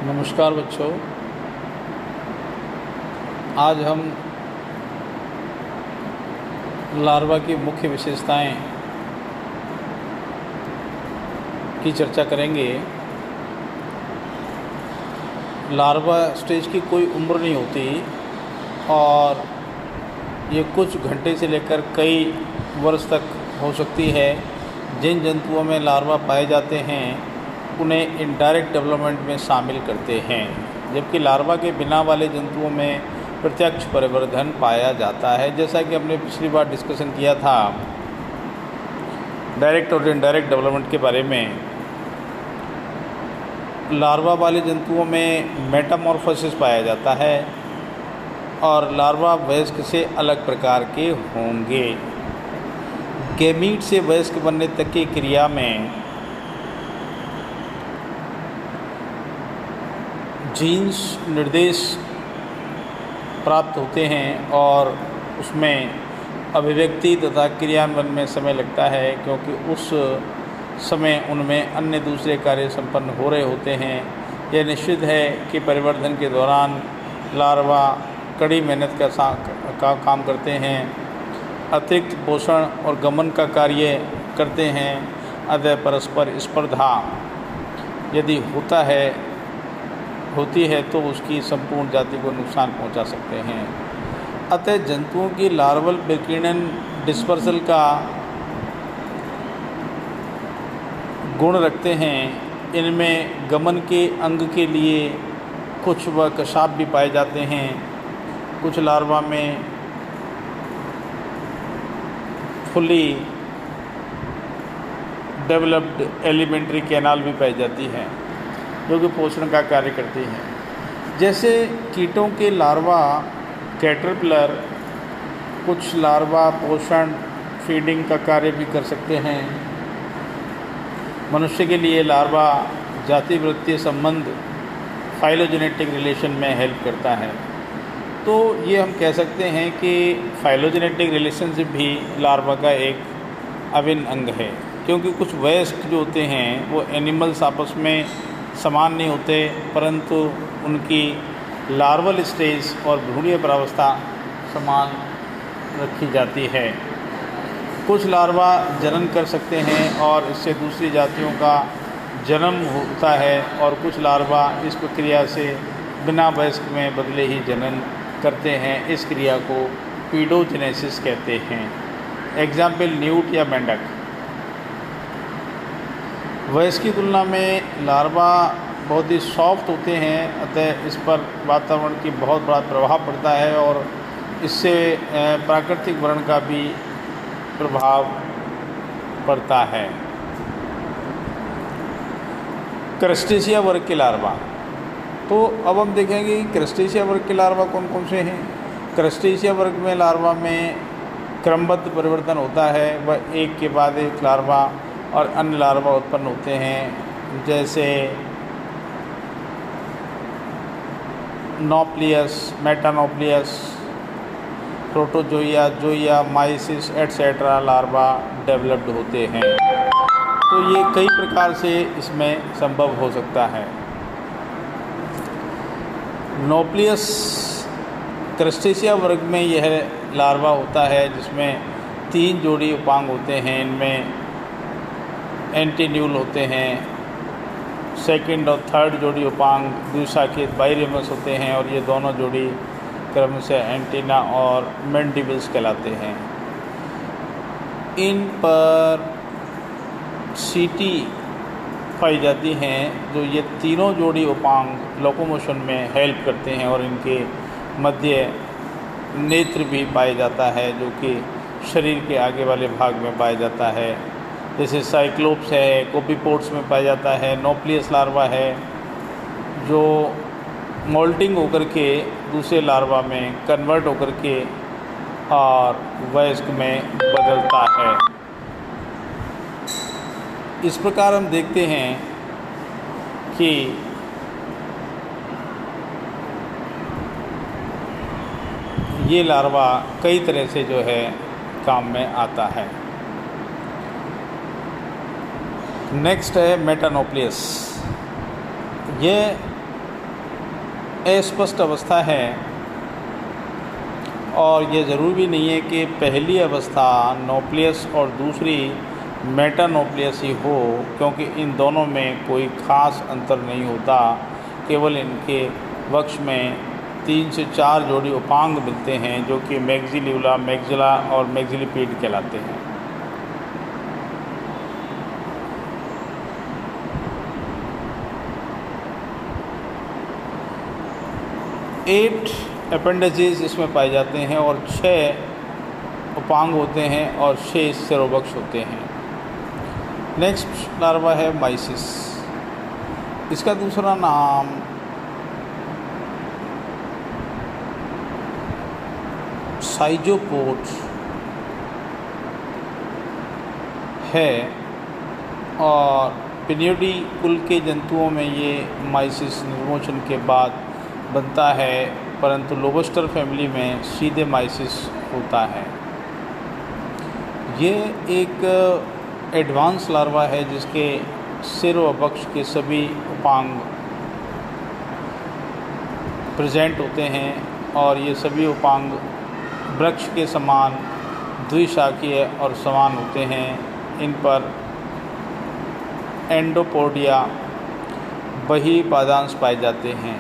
नमस्कार बच्चों। आज हम लार्वा की मुख्य विशेषताएं की चर्चा करेंगे। लार्वा स्टेज की कोई उम्र नहीं होती और ये कुछ घंटे से लेकर कई वर्ष तक हो सकती है। जिन जंतुओं में लार्वा पाए जाते हैं उन्हें इनडायरेक्ट डेवलपमेंट में शामिल करते हैं, जबकि लार्वा के बिना वाले जंतुओं में प्रत्यक्ष परिवर्धन पाया जाता है। जैसा कि हमने पिछली बार डिस्कशन किया था डायरेक्ट और इनडायरेक्ट डेवलपमेंट के बारे में। लार्वा वाले जंतुओं में मेटामॉर्फोसिस पाया जाता है और लार्वा वयस्क से अलग प्रकार के होंगे। गैमीट से वयस्क बनने तक की क्रिया में जीन्स निर्देश प्राप्त होते हैं और उसमें अभिव्यक्ति तथा क्रियान्वयन में समय लगता है, क्योंकि उस समय उनमें अन्य दूसरे कार्य संपन्न हो रहे होते हैं। यह निश्चित है कि परिवर्धन के दौरान लार्वा कड़ी मेहनत का काम करते हैं, अतिरिक्त पोषण और गमन का कार्य करते हैं। अतः परस्पर स्पर्धा यदि होती है तो उसकी संपूर्ण जाति को नुकसान पहुंचा सकते हैं। अतः जंतुओं की लार्वल विकिरण डिस्पर्सल का गुण रखते हैं। इनमें गमन के अंग के लिए कुछ व कशाप भी पाए जाते हैं। कुछ लार्वा में फुली डेवलप्ड एलिमेंट्री कैनाल भी पाई जाती है, जो कि पोषण का कार्य करती हैं। जैसे कीटों के लार्वा कैटरपिलर, कुछ लार्वा पोषण फीडिंग का कार्य भी कर सकते हैं। मनुष्य के लिए लार्वा जातिवृत्तीय संबंध फाइलोजेनेटिक रिलेशन में हेल्प करता है। तो ये हम कह सकते हैं कि फाइलोजेनेटिक रिलेशनशिप भी लार्वा का एक अभिन्न अंग है, क्योंकि कुछ वयस्क जो होते हैं वो एनिमल्स आपस में समान नहीं होते, परंतु उनकी लार्वल स्टेज और भ्रूणीय प्रावस्था समान रखी जाती है। कुछ लार्वा जनन कर सकते हैं और इससे दूसरी जातियों का जन्म होता है, और कुछ लार्वा इस प्रक्रिया से बिना वयस्क में बदले ही जनन करते हैं। इस क्रिया को पीडोजेनेसिस कहते हैं। एग्जाम्पल न्यूट या मेंढक। वयस्क की तुलना में लार्वा बहुत ही सॉफ्ट होते हैं, अतः इस पर वातावरण की बहुत बड़ा प्रभाव पड़ता है और इससे प्राकृतिक वर्ण का भी प्रभाव पड़ता है। क्रस्टेशिया वर्ग के लार्वा। तो अब हम देखेंगे कि क्रस्टेशिया वर्ग के लार्वा कौन कौन से हैं। क्रस्टेशिया वर्ग में लार्वा में क्रमबद्ध परिवर्तन होता है, वह एक के बाद एक लार्वा और अन्य लार्वा उत्पन्न होते हैं। जैसे नोप्लियस, मेटानोप्लियस, प्रोटोजोइया, जोइया, माइसिस एटसेट्रा लार्वा डेवलप्ड होते हैं। तो ये कई प्रकार से इसमें संभव हो सकता है। नोप्लियस क्रस्टेशिया वर्ग में यह लार्वा होता है जिसमें 3 जोड़ी उपांग होते हैं। इनमें एंटीन्यूल होते हैं, सेकंड और थर्ड जोड़ी उपांग द्विशाखित बाइरेमस होते हैं, और ये दोनों जोड़ी क्रम से एंटीना और मैंडिबल्स कहलाते हैं। इन पर सीटी पाई जाती हैं, जो ये तीनों जोड़ी उपांग लोकोमोशन में हेल्प करते हैं, और इनके मध्य नेत्र भी पाया जाता है, जो कि शरीर के आगे वाले भाग में पाया जाता है। जैसे साइक्लोप्स है, कोपीपोड्स में पाया जाता है। नोप्लियस लार्वा है जो मोल्टिंग होकर के दूसरे लार्वा में कन्वर्ट होकर के और वयस्क में बदलता है। इस प्रकार हम देखते हैं कि ये लार्वा कई तरह से जो है काम में आता है। नेक्स्ट है मेटानोप्लियस। ये अस्पष्ट अवस्था है और ये ज़रूरी भी नहीं है कि पहली अवस्था नोप्लियस और दूसरी मेटानोप्लियस ही हो, क्योंकि इन दोनों में कोई ख़ास अंतर नहीं होता। केवल इनके वक्ष में 3 से 4 जोड़ी उपांग मिलते हैं जो कि मैक्सिलिबुला, मैक्सिला और मैक्सिलिपेड कहलाते हैं। 8 अपेंडेजेस इसमें पाए जाते हैं और 6 उपांग होते हैं और 6 सिरोवक्ष होते हैं। नेक्स्ट लार्वा है माइसिस। इसका दूसरा नाम साइजोपोड है और पिनियोडी कुल के जंतुओं में ये माइसिस निर्मोचन के बाद बनता है, परंतु लोबस्टर फैमिली में सीधे माइसिस होता है। ये एक एडवांस लार्वा है जिसके सिर व वक्ष के सभी उपांग प्रेजेंट होते हैं और ये सभी उपांग वृक्ष के समान द्विशाखीय और समान होते हैं। इन पर एंडोपोडिया बही पादांश पाए जाते हैं।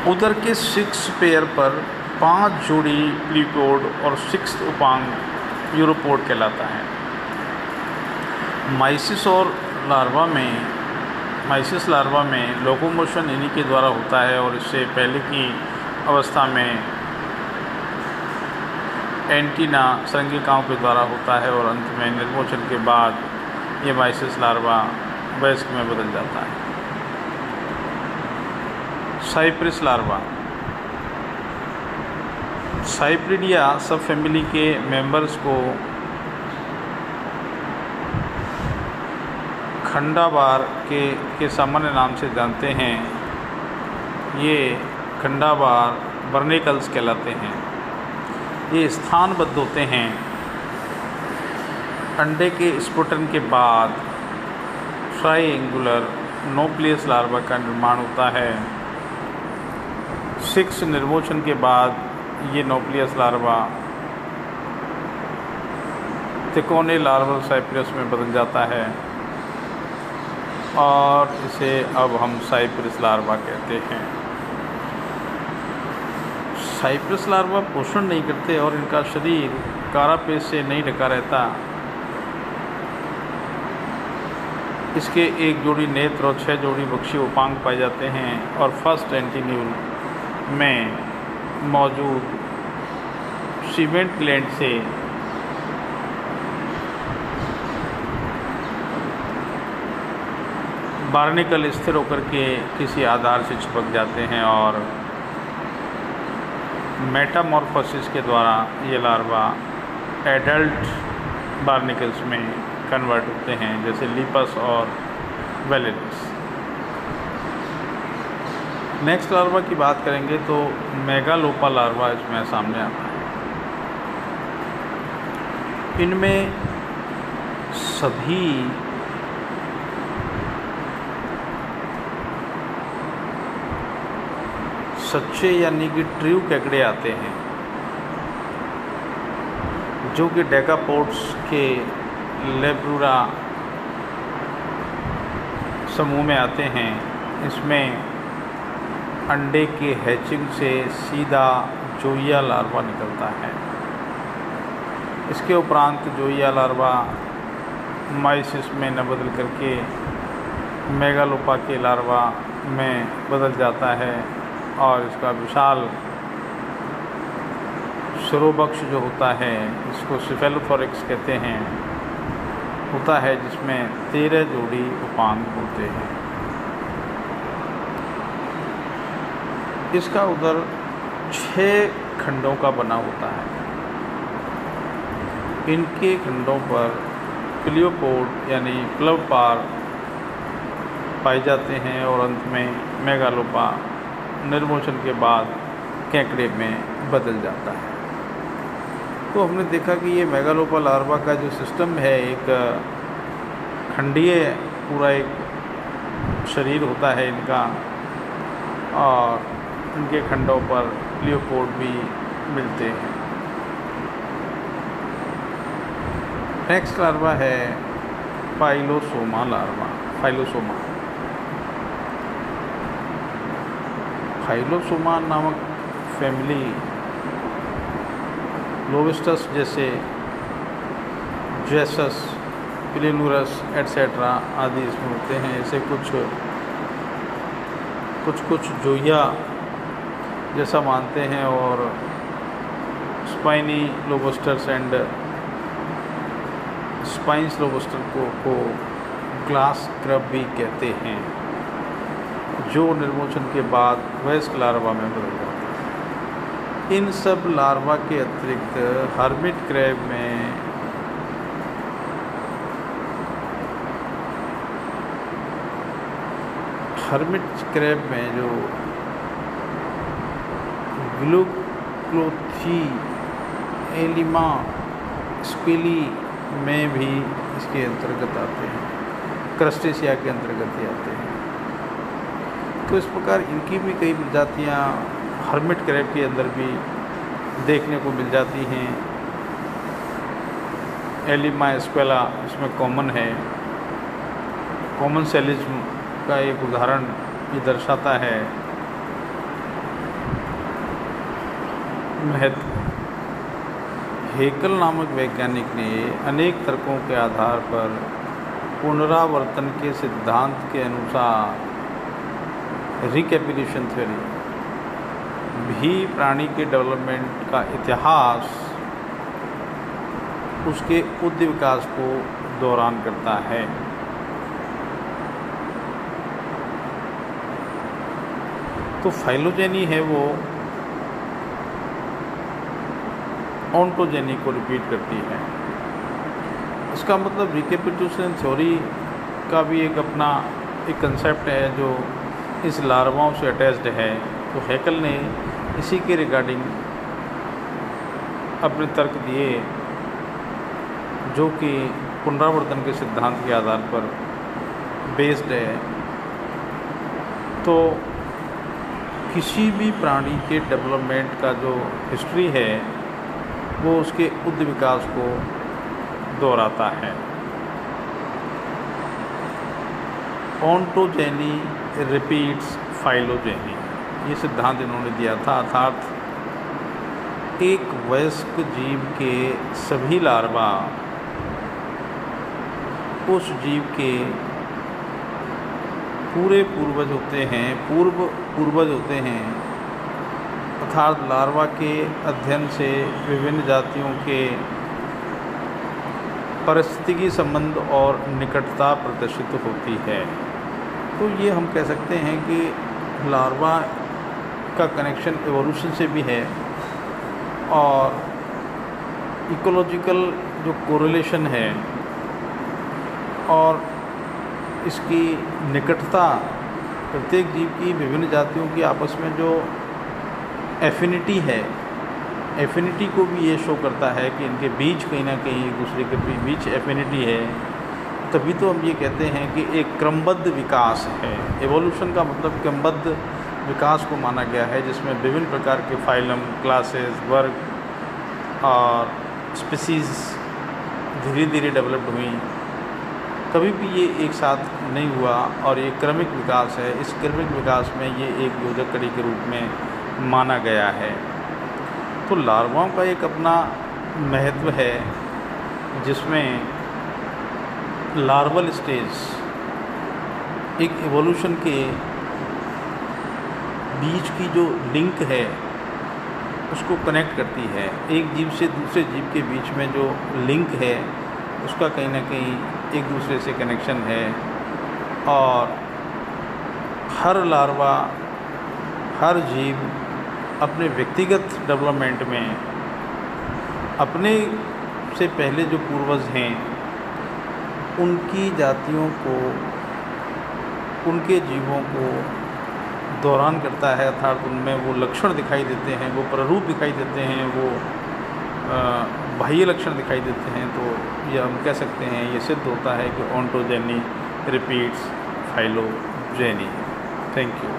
उदर के 6 पेयर पर 5 जोड़ी प्लीपोड और 6 उपांग यूरोपोड कहलाता है। माइसिस लार्वा में लोकोमोशन इन्हीं के द्वारा होता है और इससे पहले की अवस्था में एंटीना संगिकाओं के द्वारा होता है और अंत में निर्मोचन के बाद ये माइसिस लार्वा वयस्क में बदल जाता है। साइप्रिस लार्वा। साइप्रिडिया सब फैमिली के मेंबर्स को खंडाबार के सामान्य नाम से जानते हैं। ये खंडाबार बर्निकल्स कहलाते हैं। ये स्थानबद्ध होते हैं। अंडे के स्फुटन के बाद ट्राइएंगुलर नोप्लियस लार्वा का निर्माण होता है। 6 निर्मोचन के बाद ये नोप्लियस लार्वा तिकोने लार्वल साइप्रिस में बदल जाता है और इसे अब हम साइप्रिस लार्वा कहते हैं। साइप्रिस लार्वा पोषण नहीं करते और इनका शरीर कारापेश से नहीं ढका रहता। इसके 1 जोड़ी नेत्र और 6 जोड़ी बक्षीय उपांग पाए जाते हैं और फर्स्ट एंटीन्यूल में मौजूद सीमेंट ग्लैंड से बार्निकल स्थिर होकर के किसी आधार से चिपक जाते हैं और मेटामॉर्फोसिस के द्वारा ये लार्वा एडल्ट बार्निकल्स में कन्वर्ट होते हैं, जैसे लीपस और वेलिनस। नेक्स्ट लार्वा की बात करेंगे तो मेगालोपा लार्वा इसमें सामने आता है। इनमें सभी सच्चे यानी कि ट्रू केकड़े आते हैं जो कि डेकापोड्स के लेब्रुरा समूह में आते हैं। इसमें अंडे के हैचिंग से सीधा जोइया लार्वा निकलता है। इसके उपरांत जोइया लार्वा माइसिस में न बदल करके मेगालोपा के लार्वा में बदल जाता है और इसका विशाल सिरोवक्ष जो होता है, इसको सिफेलोथोरिक्स कहते हैं, होता है, जिसमें 13 जोड़ी उपांग होते हैं। इसका उदर 6 खंडों का बना होता है। इनके खंडों पर प्लियोपोड यानी प्लवपार पाए जाते हैं और अंत में मेगालोपा निर्मोचन के बाद केकड़े में बदल जाता है। तो हमने देखा कि ये मेगालोपा लार्वा का जो सिस्टम है, एक खंडीय पूरा एक शरीर होता है इनका, और इनके खंडों पर लियोपोड भी मिलते हैं। नेक्स्ट लार्वा है फाइलोसोमा लार्वा। फाइलोसोमा नामक फैमिली लोबिस्टस जैसे जेसस, पिलेलुरस एट्सेट्रा आदि इसमें होते हैं। ऐसे कुछ जोया जैसा मानते हैं और स्पाइनी लोबस्टर्स एंड स्पाइंस लोबस्टर को ग्लास क्रब भी कहते हैं, जो निर्मोचन के बाद वयस्क लार्वा में बदल जाते हैं। इन सब लार्वा के अतिरिक्त हर्मिट क्रैब में जो ग्लूक्लोथी एलिमा स्क्विली में भी इसके अंतर्गत आते हैं, क्रस्टेशिया के अंतर्गत ही आते हैं। तो इस प्रकार इनकी भी कई प्रजातियाँ हर्मिट क्रैब के अंदर भी देखने को मिल जाती हैं। एलिमा स्क्वेला इसमें कॉमन है। कॉमन सेलिज्म का एक उदाहरण ये दर्शाता है। महत्व हेकल नामक वैज्ञानिक ने अनेक तर्कों के आधार पर पुनरावर्तन के सिद्धांत के अनुसार रिकैपिटुलेशन थ्योरी भी प्राणी के डेवलपमेंट का इतिहास उसके उद्य विकास को दौरान करता है। तो फाइलोजेनी है वो ऑन्टोजेनी को रिपीट करती है। इसका मतलब रिकैपिटुलेशन थ्योरी का भी एक अपना एक कंसेप्ट है जो इस लार्वाओं से अटैच्ड है। तो हैकल ने इसी के रिगार्डिंग अपने तर्क दिए, जो कि पुनरावर्तन के सिद्धांत के आधार पर बेस्ड है। तो किसी भी प्राणी के डेवलपमेंट का जो हिस्ट्री है वो उसके उद्य विकास को दोहराता है। ऑन्टोजेनी रिपीट्स फाइलोजेनी, ये सिद्धांत इन्होंने दिया था। अर्थात एक वयस्क जीव के सभी लार्वा उस जीव के पूरे पूर्वज होते हैं। अर्थात लार्वा के अध्ययन से विभिन्न जातियों के पारिस्थितिकी संबंध और निकटता प्रदर्शित होती है। तो ये हम कह सकते हैं कि लार्वा का कनेक्शन एवोल्यूशन से भी है और इकोलॉजिकल जो कोरिलेशन है और इसकी निकटता प्रत्येक जीव की विभिन्न जातियों की आपस में जो एफिनिटी है, एफिनिटी को भी ये शो करता है कि इनके बीच कहीं ना कहीं एक दूसरे के बीच एफिनिटी है। तभी तो हम ये कहते हैं कि एक क्रमबद्ध विकास है। एवोल्यूशन का मतलब क्रमबद्ध विकास को माना गया है, जिसमें विभिन्न प्रकार के फाइलम, क्लासेस, वर्ग और स्पीसीज़ धीरे धीरे डेवलप्ड हुई। कभी भी ये एक साथ नहीं हुआ और ये क्रमिक विकास है। इस क्रमिक विकास में ये एक योजक कड़ी के रूप में माना गया है। तो लार्वाओं का एक अपना महत्व है, जिसमें लार्वल स्टेज एक एवोल्यूशन के बीच की जो लिंक है उसको कनेक्ट करती है। एक जीव से दूसरे जीव के बीच में जो लिंक है उसका कहीं ना कहीं एक दूसरे से कनेक्शन है। और हर लार्वा, हर जीव अपने व्यक्तिगत डेवलपमेंट में अपने से पहले जो पूर्वज हैं उनकी जातियों को, उनके जीवों को दौरान करता है। अर्थात उनमें वो लक्षण दिखाई देते हैं, वो प्ररूप दिखाई देते हैं, वो बाह्य लक्षण दिखाई देते हैं। तो यह हम कह सकते हैं, ये सिद्ध होता है कि ontogeny repeats phylogeny. Thank you.